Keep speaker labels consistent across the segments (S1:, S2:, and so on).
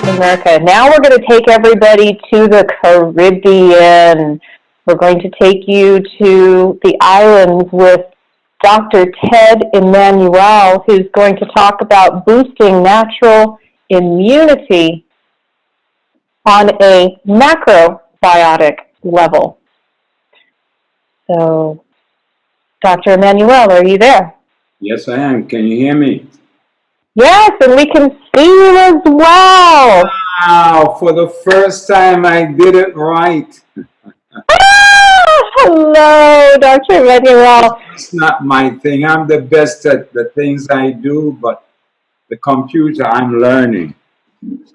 S1: America. Now we're going to take everybody to the Caribbean. We're going to take you to the islands with Dr. Ted Emanuel, who's going to talk about boosting natural immunity on a macrobiotic level. So, Dr. Emanuel, are you there?
S2: Yes, I am. Can you hear me?
S1: Yes, and we can see you as well.
S2: Wow, for the first time I did it right.
S1: Hello, Dr. Emanuel.
S2: It's not my thing. I'm the best at the things I do, but the computer, I'm learning.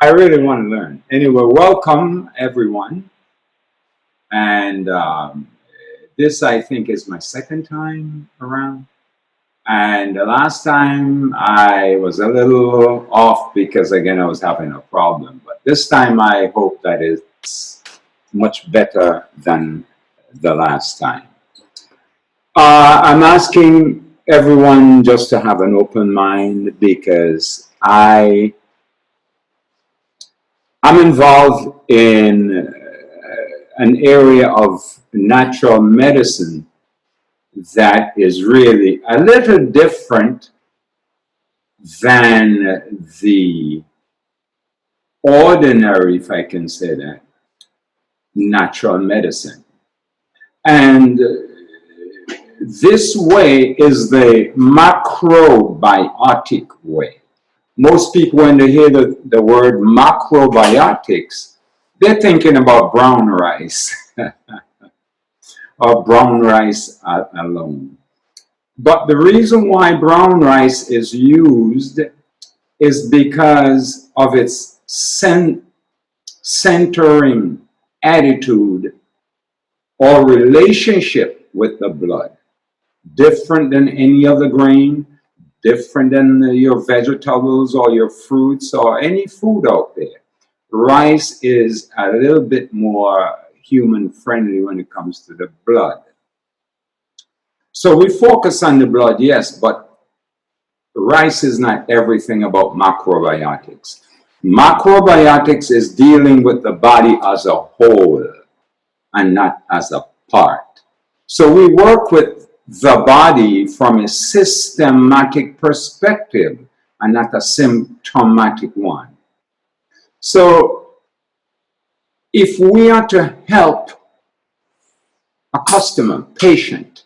S2: I really want to learn. Anyway, welcome everyone. And this, I think, is my second time around. And the last time I was a little off because, again, I was having a problem. But this time I hope that it's much better than the last time. I'm asking everyone just to have an open mind because I'm involved in an area of natural medicine that is really a little different than the ordinary, if I can say that, natural medicine. And this way is the macrobiotic way. Most people, when they hear the word macrobiotics, they're thinking about brown rice. Or brown rice alone. But the reason why brown rice is used is because of its centering attitude or relationship with the blood. Different than any other grain, different than your vegetables or your fruits or any food out there. Rice is a little bit more human friendly when it comes to the blood. So we focus on the blood, yes, but rice is not everything about macrobiotics. Macrobiotics is dealing with the body as a whole and not as a part. So we work with the body from a systematic perspective and not a symptomatic one. So if we are to help a customer, patient,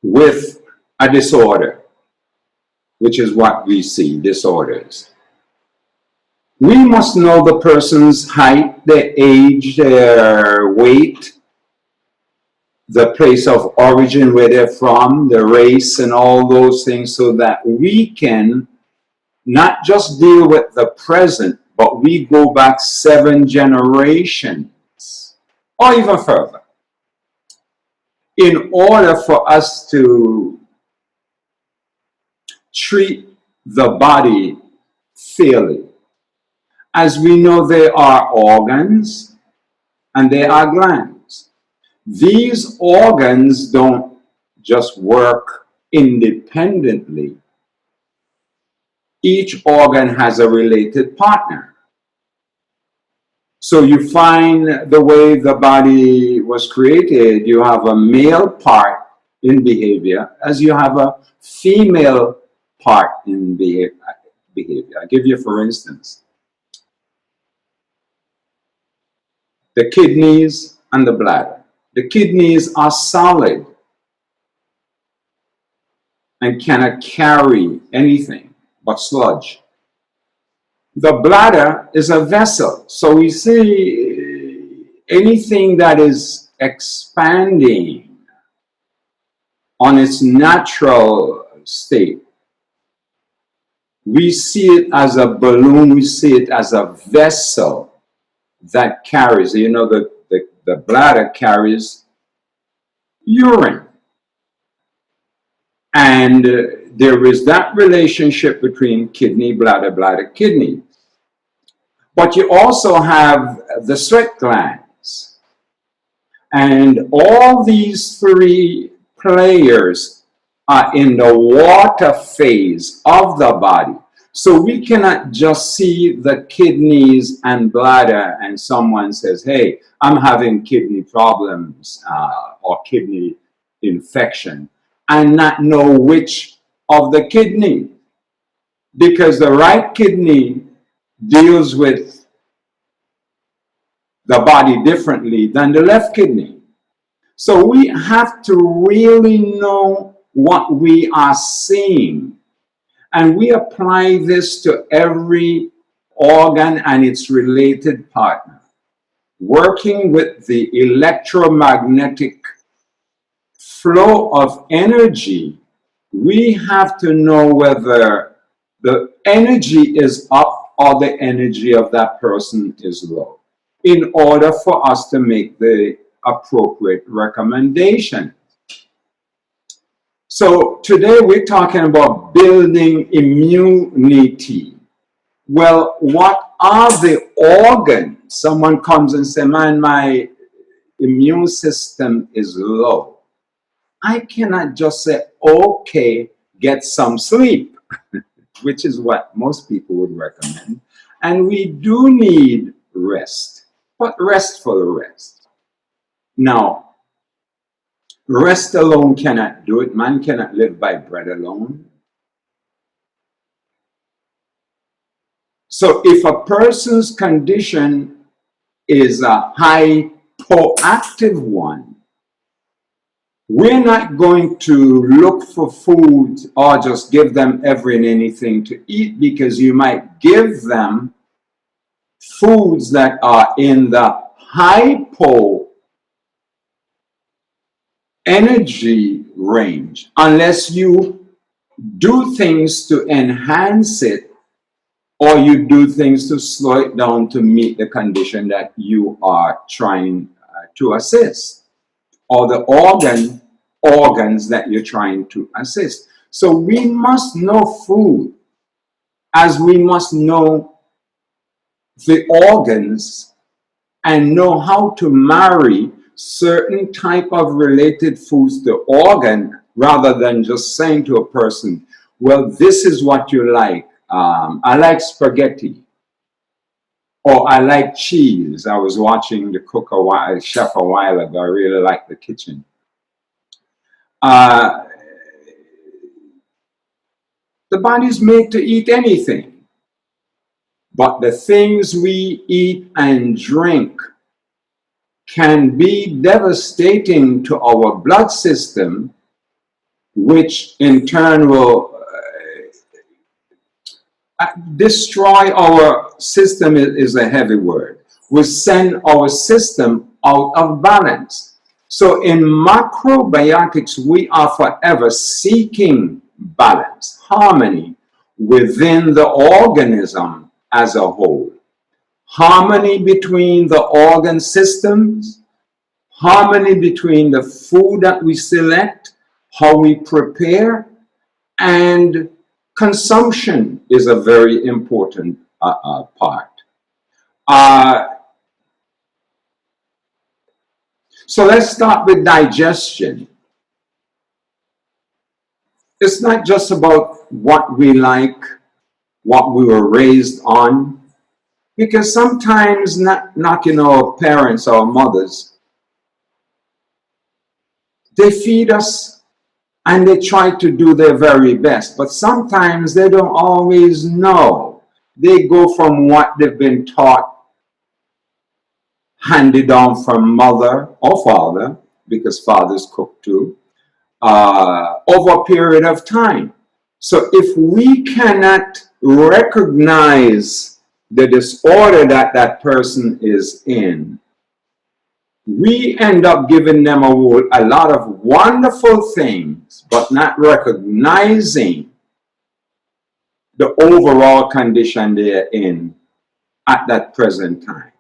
S2: with a disorder, which is what we see, disorders, we must know the person's height, their age, their weight, the place of origin, where they're from, the race, and all those things, so that we can not just deal with the present, but we go back 7 generations or even further in order for us to treat the body fairly. As we know, there are organs and there are glands. These organs don't just work independently. Each organ has a related partner. So you find the way the body was created, you have a male part in behavior as you have a female part in behavior. I'll give you, for instance, the kidneys and the bladder. The kidneys are solid and cannot carry anything but sludge. The bladder is a vessel, so we see anything that is expanding on its natural state. We see it as a balloon, we see it as a vessel that carries, you know, the bladder carries urine. And there is that relationship between kidney, bladder, bladder, kidney. But you also have the sweat glands. And all these 3 players are in the water phase of the body. So we cannot just see the kidneys and bladder and someone says, hey, I'm having kidney problems or kidney infection, and not know which of the kidney, because the right kidney deals with the body differently than the left kidney. So we have to really know what we are seeing. And we apply this to every organ and its related partner. Working with the electromagnetic flow of energy, we have to know whether the energy is up or the energy of that person is low, in order for us to make the appropriate recommendation. So today we're talking about building immunity. Well, what are the organs? Someone comes and says, man, my immune system is low. I cannot just say, okay, get some sleep, which is what most people would recommend. And we do need rest, but restful rest. Now, rest alone cannot do it. Man cannot live by bread alone. So if a person's condition is a hypoactive one, we're not going to look for food or just give them every and anything to eat, because you might give them foods that are in the hypo energy range, unless you do things to enhance it or you do things to slow it down to meet the condition that you are trying to assist, or the organs that you're trying to assist. So we must know food, as we must know the organs and know how to marry certain type of related foods to organ, rather than just saying to a person, well, this is what you like. I like spaghetti, or I like cheese. I was watching the chef a while ago. I really like the kitchen. The body's made to eat anything, but the things we eat and drink can be devastating to our blood system, which in turn will destroy our system. Is a heavy word. Will send our system out of balance. So in macrobiotics, we are forever seeking balance, harmony within the organism as a whole. Harmony between the organ systems, harmony between the food that we select, how we prepare, and consumption is a very important part. So let's start with digestion. It's not just about what we like, what we were raised on, because sometimes knocking our parents, our mothers, they feed us and they try to do their very best, but sometimes they don't always know. They go from what they've been taught, handed down from mother or father, because fathers cook too, over a period of time. So if we cannot recognize the disorder that that person is in, we end up giving them a lot of wonderful things, but not recognizing the overall condition they're in at that present time.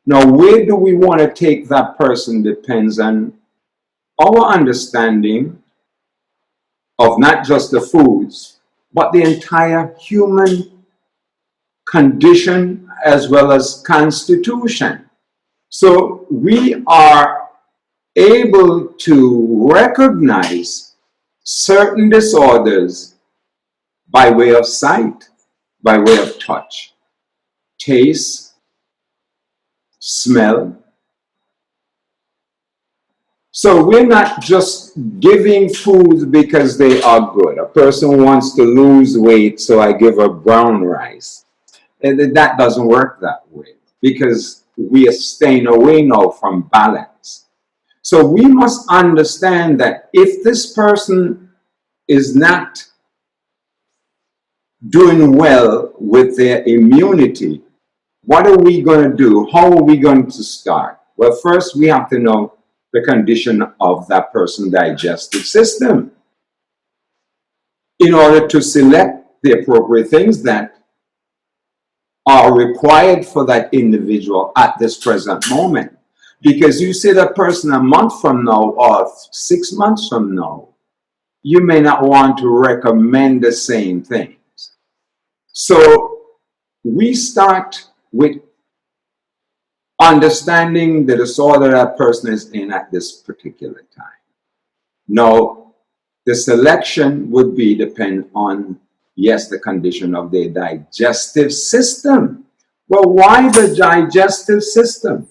S2: Now, where do we want to take that person depends on our understanding of not just the foods, but the entire human condition as well as constitution. So we are able to recognize certain disorders by way of sight, by way of touch, taste, smell. So we're not just giving foods because they are good. A person wants to lose weight, so I give her brown rice. And that doesn't work that way because we are staying away now from balance. So we must understand that if this person is not doing well with their immunity, what are we going to do? How are we going to start? Well, first we have to know the condition of that person's digestive system in order to select the appropriate things that are required for that individual at this present moment. Because you see that person a month from now or 6 months from now, you may not want to recommend the same things. So we start with understanding the disorder that person is in at this particular time. Now, the selection would be depend on, yes, the condition of their digestive system. Well, why the digestive system?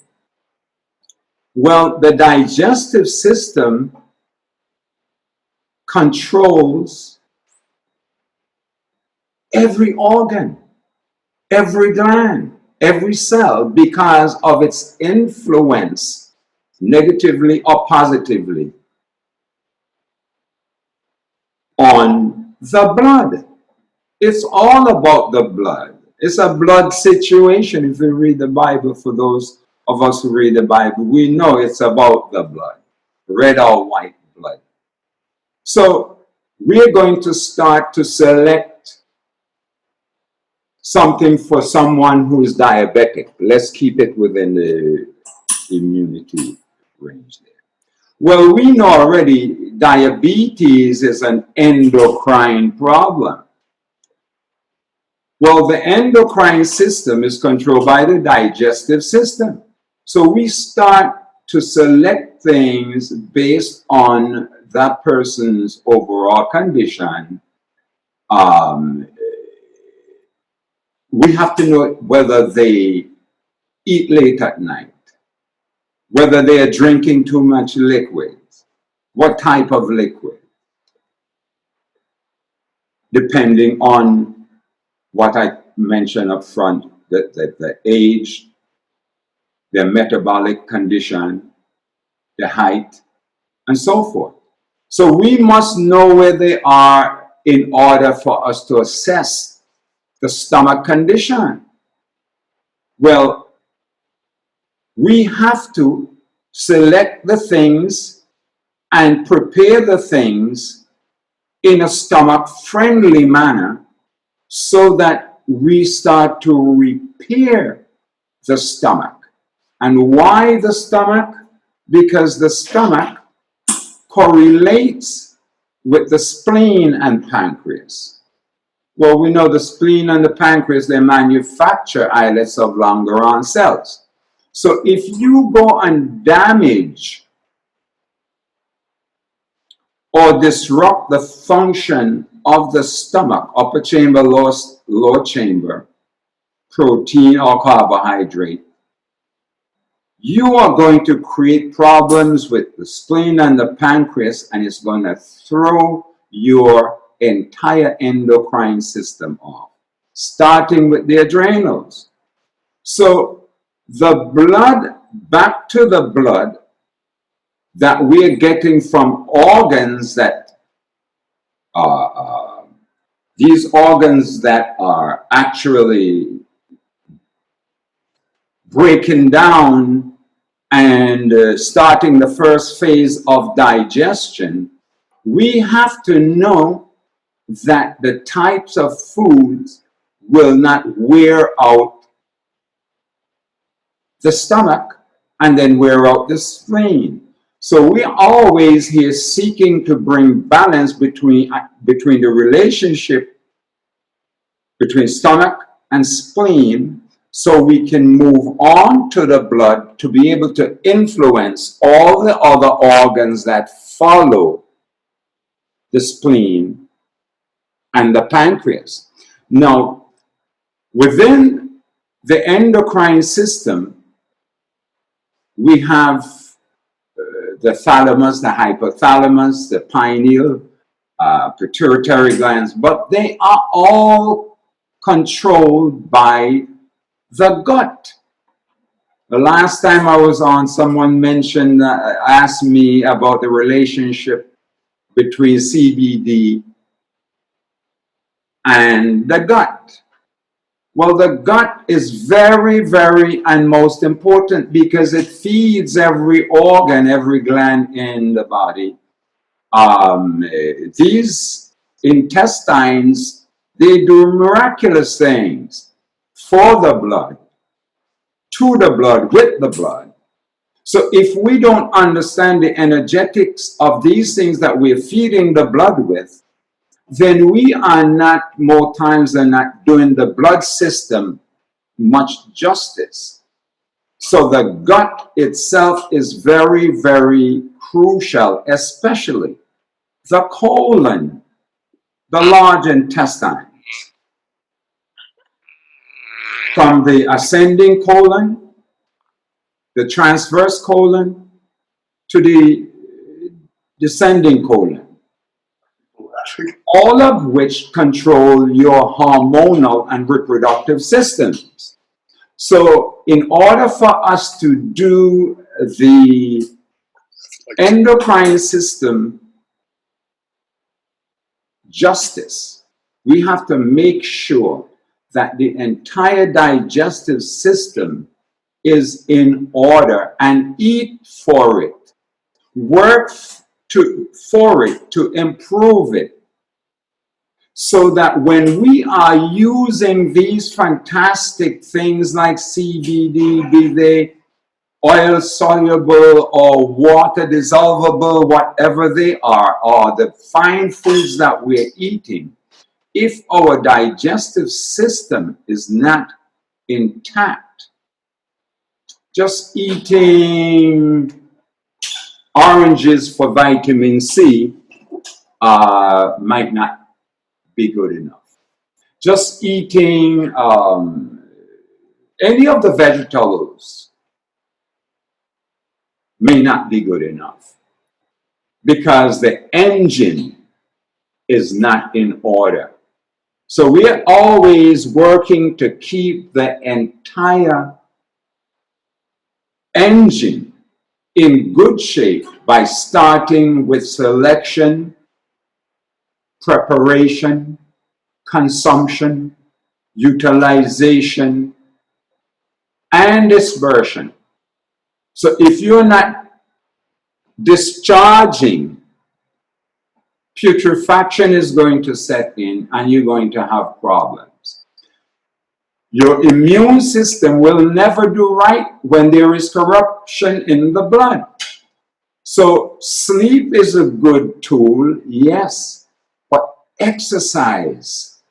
S2: Well, the digestive system controls every organ, every gland, every cell because of its influence, negatively or positively, on the blood. It's all about the blood. It's a blood situation. If you read the Bible, for those of us who read the Bible, we know it's about the blood, red or white blood. So we're going to start to select something for someone who is diabetic. Let's keep it within the immunity range there. Well, we know already diabetes is an endocrine problem. Well, the endocrine system is controlled by the digestive system. So we start to select things based on that person's overall condition. We have to know whether they eat late at night, whether they are drinking too much liquids, what type of liquid, depending on what I mentioned up front, the age, their metabolic condition, the height, and so forth. So we must know where they are in order for us to assess the stomach condition. Well, we have to select the things and prepare the things in a stomach-friendly manner so that we start to repair the stomach. And why the stomach? Because the stomach correlates with the spleen and pancreas. Well, we know the spleen and the pancreas, they manufacture islets of Langerhans cells. So if you go and damage or disrupt the function of the stomach, upper chamber, lower chamber, protein or carbohydrate, you are going to create problems with the spleen and the pancreas, and it's going to throw your entire endocrine system off, starting with the adrenals. So the blood, back to the blood that we're getting from organs that these organs that are actually breaking down and starting the first phase of digestion, we have to know that the types of foods will not wear out the stomach and then wear out the spleen. So we're always here seeking to bring balance between the relationship between stomach and spleen, so we can move on to the blood to be able to influence all the other organs that follow the spleen and the pancreas. Now, within the endocrine system, we have the thalamus, the hypothalamus, the pineal, pituitary glands, but they are all controlled by the gut. The last time I was on, someone mentioned, asked me about the relationship between CBD and the gut. Well, the gut is very, very and most important because it feeds every organ, every gland in the body. These intestines, they do miraculous things for the blood, to the blood, with the blood. So if we don't understand the energetics of these things that we're feeding the blood with, then we are not, more times than not, doing the blood system much justice. So the gut itself is very, very crucial, especially the colon, the large intestine. From the ascending colon, the transverse colon, to the descending colon. All of which control your hormonal and reproductive systems. So in order for us to do the endocrine system justice, we have to make sure that the entire digestive system is in order and eat for it, work for it to improve it. So that when we are using these fantastic things like CBD, be they oil soluble or water dissolvable, whatever they are, or the fine foods that we're eating, if our digestive system is not intact, just eating oranges for vitamin C might not be good enough. Just eating any of the vegetables may not be good enough because the engine is not in order. So we are always working to keep the entire engine in good shape by starting with selection, preparation, consumption, utilization, and dispersion. So if you're not discharging, putrefaction is going to set in and you're going to have problems. Your immune system will never do right when there is corruption in the blood. So sleep is a good tool, yes, but exercise,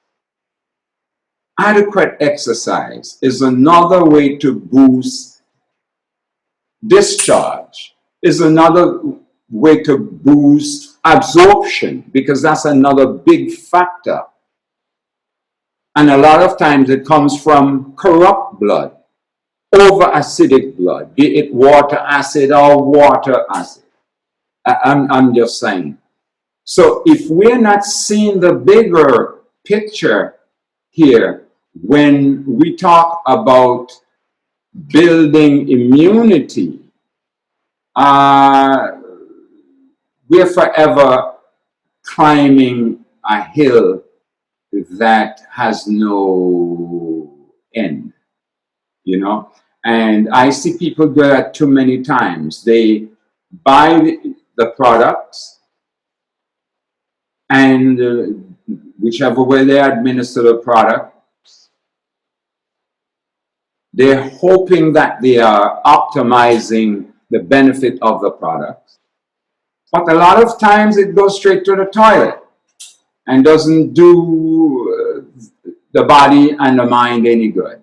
S2: adequate exercise is another way to boost discharge, is another way to boost absorption, because that's another big factor. And a lot of times it comes from corrupt blood, over acidic blood, be it water acid or water acid. I'm just saying. So if we're not seeing the bigger picture here, when we talk about building immunity, we're forever climbing a hill that has no end, you know. And I see people do that too many times. They buy the products, and whichever way they administer the product, they're hoping that they are optimizing the benefit of the product. But a lot of times it goes straight to the toilet and doesn't do the body and the mind any good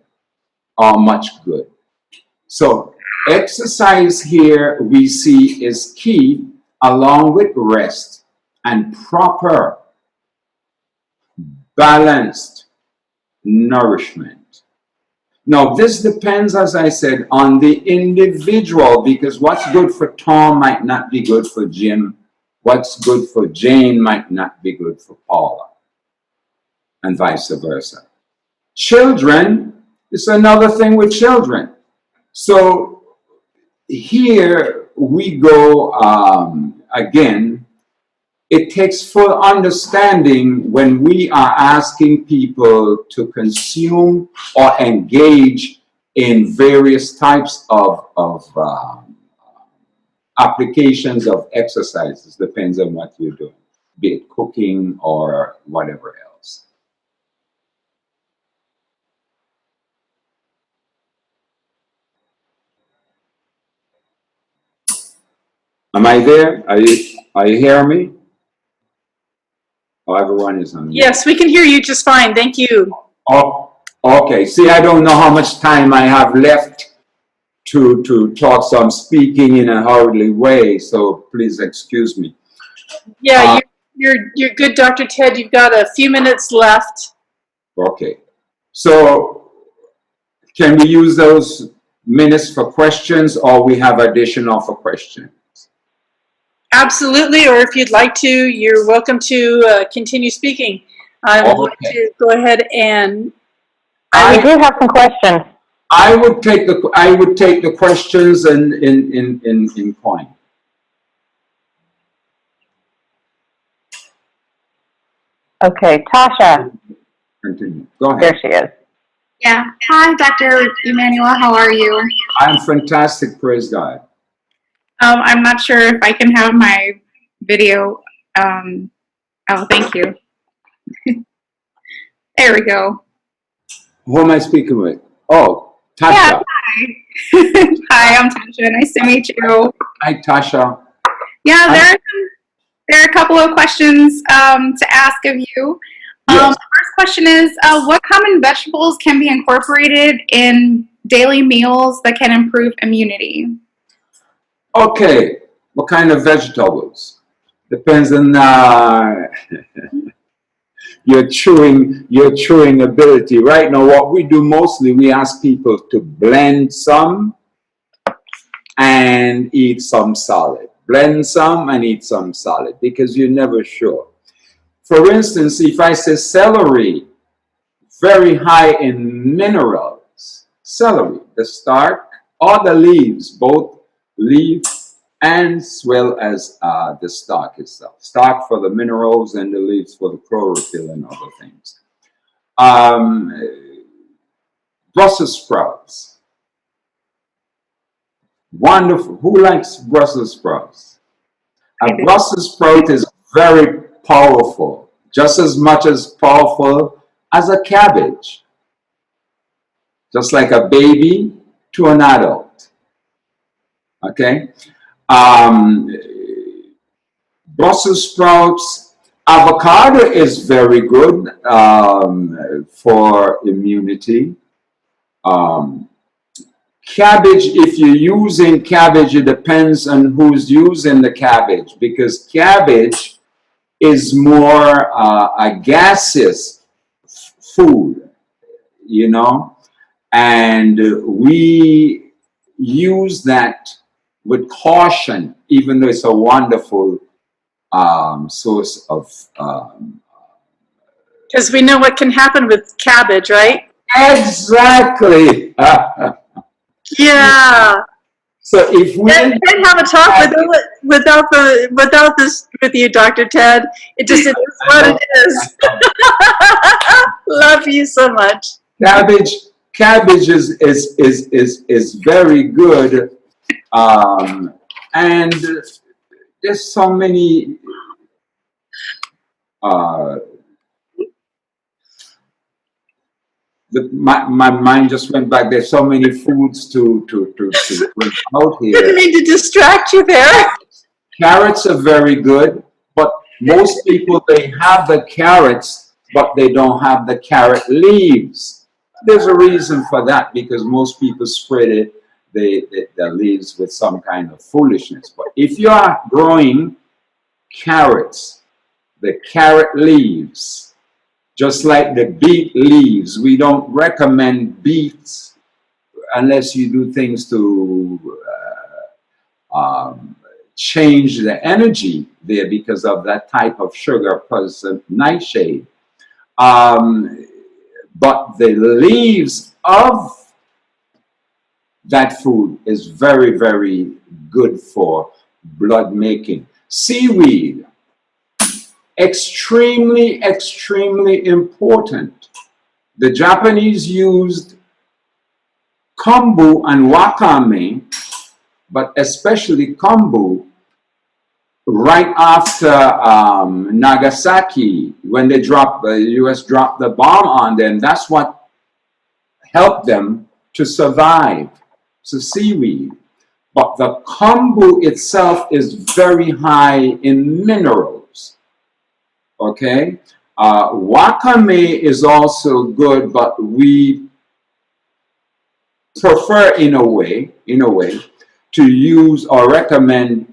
S2: or much good. So exercise here we see is key, along with rest and proper balanced nourishment. Now, this depends, as I said, on the individual, because what's good for Tom might not be good for Jim. What's good for Jane might not be good for Paula, and vice versa. Children, it's another thing with children. So here we go again. It takes full understanding when we are asking people to consume or engage in various types of applications of exercises. Depends on what you're doing, be it cooking or whatever else. Am I there? Are you hearing me? Oh, everyone is on mute.
S3: Yes, we can hear you just fine. Thank you.
S2: Oh, okay. See, I don't know how much time I have left to talk, so I'm speaking in a hurriedly way, so please excuse me.
S3: Yeah, you're good, Dr. Ted. You've got a few minutes left.
S2: Okay. So can we use those minutes for questions, or we have additional for questions?
S3: Absolutely, or if you'd like to, you're welcome to continue speaking. I would like to go ahead and...
S1: We do have some questions.
S2: I would take the questions in coin.
S1: Okay, Tasha.
S2: Continue. Go ahead.
S1: There she is.
S4: Yeah. Hi, Dr. Emanuel. How are you?
S2: I'm fantastic, praise God.
S4: I'm not sure if I can have my video. Oh, thank you. There we go.
S2: Who am I speaking with? Oh, Tasha.
S4: Yeah, hi. Hi, I'm Tasha. Nice to meet you.
S2: Hi, Tasha.
S4: Yeah, there are a couple of questions to ask of you.
S2: Yes.
S4: The first question is, what common vegetables can be incorporated in daily meals that can improve immunity?
S2: Okay, what kind of vegetables? Depends on your chewing ability. Right now, what we do mostly, we ask people to blend some and eat some solid. Blend some and eat some solid, because you're never sure. For instance, if I say celery, very high in minerals. Celery, the stalk or the leaves, both leaf as well as the stalk itself. Stalk for the minerals and the leaves for the chlorophyll and other things. Brussels sprouts. Wonderful. Who likes Brussels sprouts? A Brussels sprout is very powerful, just as much as powerful as a cabbage. Just like a baby to an adult. Okay? Brussels sprouts, avocado is very good for immunity. Cabbage, if you're using cabbage, it depends on who's using the cabbage, because cabbage is more a gaseous food, you know, and we use that with caution, even though it's a wonderful source of...
S3: Because we know what can happen with cabbage, right?
S2: Exactly.
S3: Yeah.
S2: So if we
S3: Can't have a talk without this with you, Dr. Ted. It just is what it is. Love you so much.
S2: cabbage is very good, and there's so many my mind just went back. There's so many foods to bring out here.
S3: Didn't mean to distract you there.
S2: Carrots are very good, but most people, they have the carrots, but they don't have the carrot leaves. There's a reason for that, because most people spread the leaves with some kind of foolishness. But if you are growing carrots, the carrot leaves, Just like the beet leaves, we don't recommend beets unless you do things to change the energy there because of that type of sugar plus nightshade. But the leaves of that food is very, very good for blood making. Seaweed, extremely, extremely important. The Japanese used kombu and wakame, but especially kombu, right after Nagasaki, when the US dropped the bomb on them. That's what helped them to survive. So seaweed. But the kombu itself is very high in minerals. Okay? Wakame is also good, but we prefer in a way to use or recommend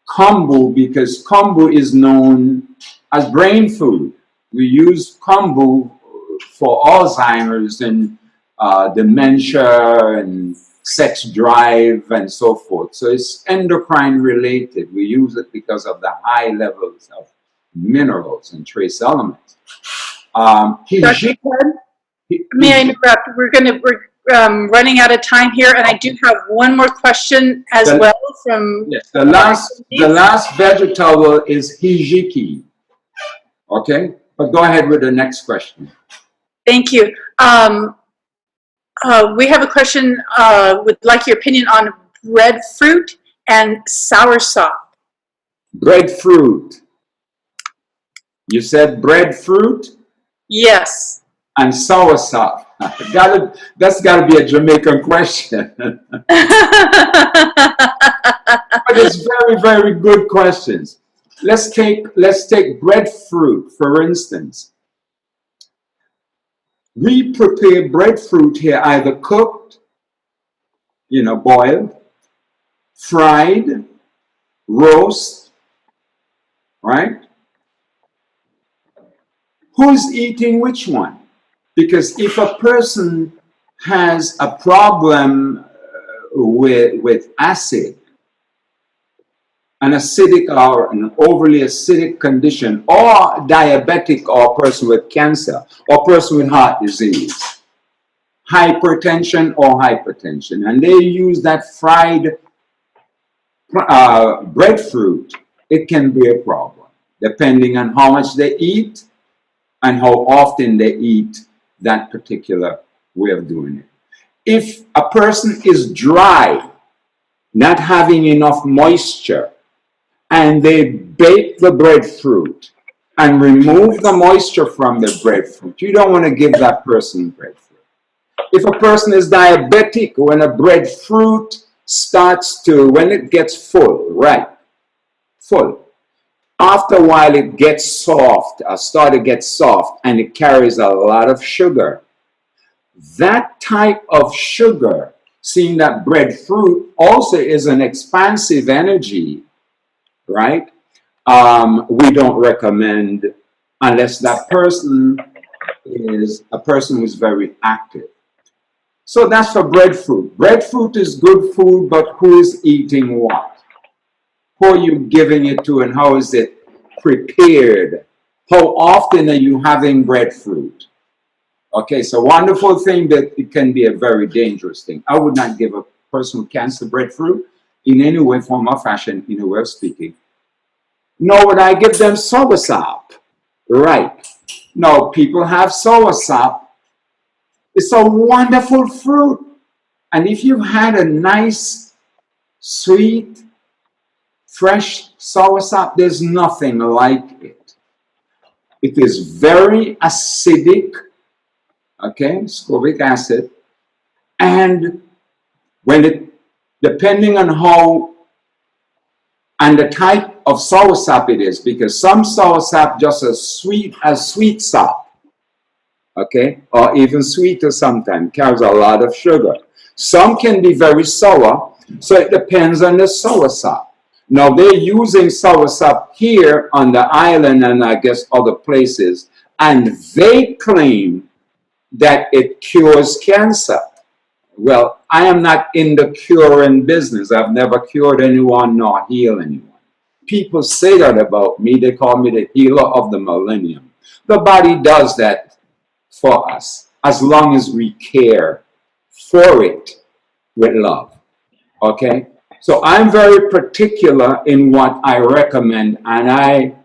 S2: kombu because kombu is known as brain food. We use kombu for Alzheimer's and dementia and sex drive and so forth. So it's endocrine related. We use it because of the high levels of minerals and trace elements.
S3: Dr. Ted, may I interrupt? We're running out of time here, and I do have one more question as well from.
S2: Yes, the last vegetable is hijiki. Okay, but go ahead with the next question.
S3: Thank you. We have a question. Would like your opinion on breadfruit and soursop.
S2: Breadfruit. You said breadfruit?
S3: Yes.
S2: And soursop. That's got to be a Jamaican question. But it's very, very good questions. Let's take breadfruit, for instance. We prepare breadfruit here either cooked, boiled, fried, roast, right? Who's eating which one? Because if a person has a problem with acid, an acidic or an overly acidic condition, or diabetic, or a person with cancer, or a person with heart disease, hypertension, and they use that fried breadfruit, it can be a problem, depending on how much they eat and how often they eat that particular way of doing it. If a person is dry, not having enough moisture, and they bake the breadfruit and remove the moisture from the breadfruit, you don't want to give that person breadfruit. If a person is diabetic, when a breadfruit when it gets full, after a while it gets soft, and it carries a lot of sugar. That type of sugar, seeing that breadfruit also is an expansive energy, right? We don't recommend unless that person is a person who's very active. So that's for breadfruit. Breadfruit is good food, but who is eating what? Who are you giving it to, and how is it prepared? How often are you having breadfruit? Okay, so wonderful thing, but it can be a very dangerous thing. I would not give a person with cancer breadfruit in any way, form, or fashion, in a way of speaking. Nor would I give them soursop. Right. No, people have soursop. It's a wonderful fruit. And if you've had a nice, sweet, fresh soursop, there's nothing like it. It is very acidic, okay, scobic acid. And depending on how and the type of soursop it is, because some soursop just as sweet sop, okay, or even sweeter sometimes, carries a lot of sugar. Some can be very sour, so it depends on the soursop. Now they're using soursop here on the island and I guess other places and they claim that it cures cancer. Well, I am not in the curing business. I've never cured anyone nor healed anyone. People say that about me. They call me the healer of the millennium. The body does that for us as long as we care for it with love. Okay? So I'm very particular in what I recommend, and I'm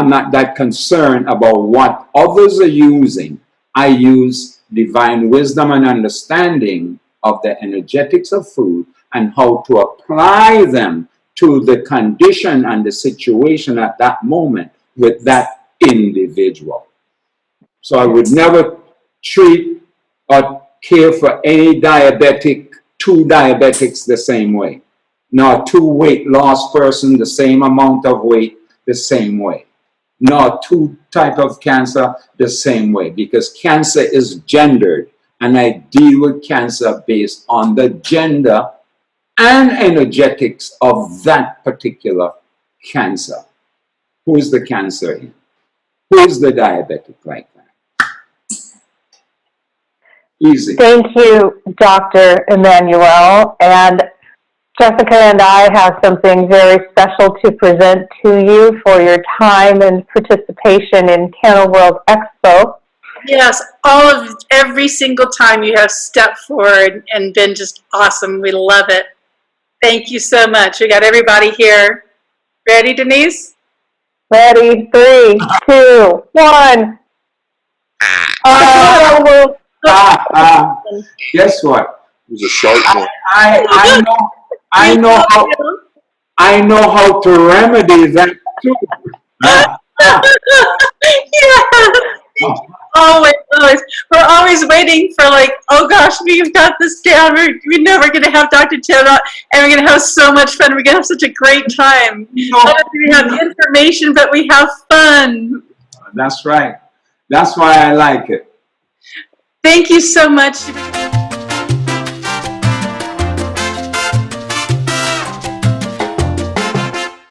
S2: not that concerned about what others are using. I use divine wisdom and understanding of the energetics of food and how to apply them to the condition and the situation at that moment with that individual. So I would never treat or care for any diabetic, two diabetics the same way, nor two weight loss person the same amount of weight the same way, nor two type of cancer the same way, because cancer is gendered, and I deal with cancer based on the gender and energetics of that particular cancer. Who is the cancer in? Who is the diabetic like that? Easy.
S1: Thank you, Dr. Emanuel. And Jessica and I have something very special to present to you for your time and participation in Canna World Expo.
S3: Yes, every single time you have stepped forward and been just awesome. We love it. Thank you so much. We got everybody here. Ready, Denise?
S1: Ready? 3, 2, 1.
S2: Guess what?
S5: It was a sharp one.
S2: I know how to remedy that too.
S3: Yeah. Always. We're always waiting for like, oh gosh, we've got this down. We're never going to have Dr. Ted on, and we're going to have so much fun. We're going to have such a great time. Not only we have information, but we have fun.
S2: That's right. That's why I like it.
S3: Thank you so much.